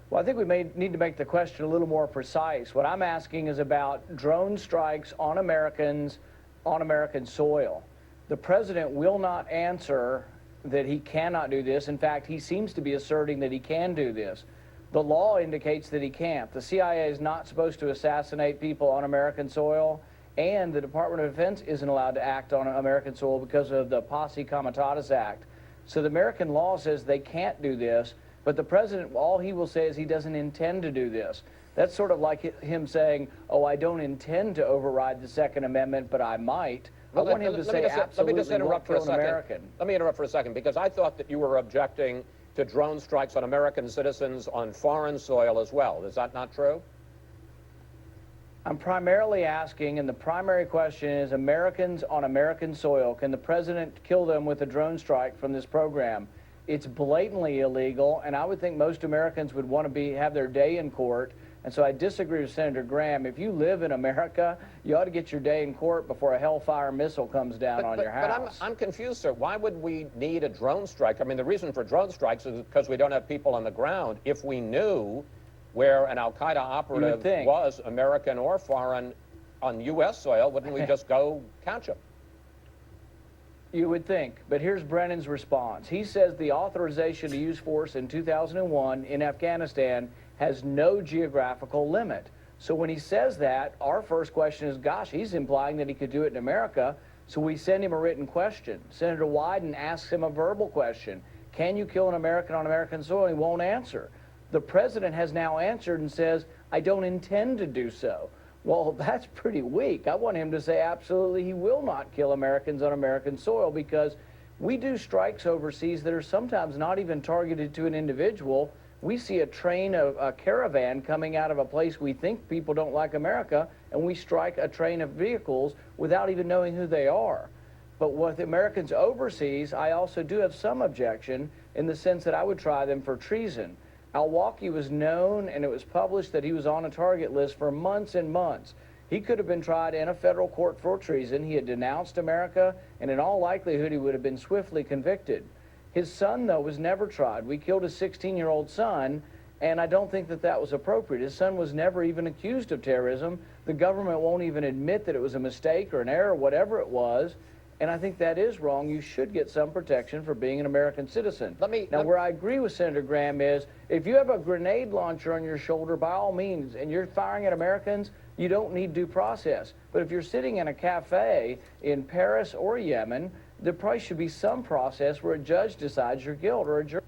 Well, I think we may need to make the question a little more precise. What I'm asking is about drone strikes on Americans on American soil. The president will not answer that he cannot do this. In fact, he seems to be asserting that he can do this. The law indicates that he can't. The CIA is not supposed to assassinate people on American soil, and the Department of Defense isn't allowed to act on American soil because of the Posse Comitatus Act. So the American law says they can't do this, but the president, all he will say is he doesn't intend to do this. That's sort of like him saying, oh, I don't intend to override the Second Amendment, but I might. I want him to say absolutely let me just interrupt for a second. American. Let me interrupt for a second, because I thought that you were objecting to drone strikes on American citizens on foreign soil as well. Is that not true? I'm primarily asking, and the primary question is, Americans on American soil, can the president kill them with a drone strike from this program? It's blatantly illegal, and I would think most Americans would want to have their day in court. And so I disagree with Senator Graham. If you live in America, you ought to get your day in court before a Hellfire missile comes down on your house. But I'm confused, sir. Why would we need a drone strike? I mean, the reason for drone strikes is because we don't have people on the ground. If we knew where an al-Qaeda operative was, American or foreign, on U.S. soil, wouldn't we just go catch him? You would think, but here's Brennan's response. He says the authorization to use force in 2001 in Afghanistan has no geographical limit. So when he says that, our first question is, gosh, he's implying that he could do it in America, so we send him a written question. Senator Wyden asks him a verbal question. Can you kill an American on American soil? He won't answer. The president has now answered and says, I don't intend to do so. Well, that's pretty weak. I want him to say absolutely he will not kill Americans on American soil, because we do strikes overseas that are sometimes not even targeted to an individual. We see a train of a caravan coming out of a place we think people don't like America, and we strike a train of vehicles without even knowing who they are. But with Americans overseas, I also do have some objection in the sense that I would try them for treason. Al-Awlaki was known, and it was published that he was on a target list for months and months. He could have been tried in a federal court for treason. He had denounced America, and in all likelihood, he would have been swiftly convicted. His son, though, was never tried. We killed his 16-year-old son, and I don't think that that was appropriate. His son was never even accused of terrorism. The government won't even admit that it was a mistake or an error, whatever it was. And I think that is wrong. You should get some protection for being an American citizen. Where I agree with Senator Graham is, if you have a grenade launcher on your shoulder, by all means, and you're firing at Americans, you don't need due process. But if you're sitting in a cafe in Paris or Yemen, there probably should be some process where a judge decides your guilt or a jury.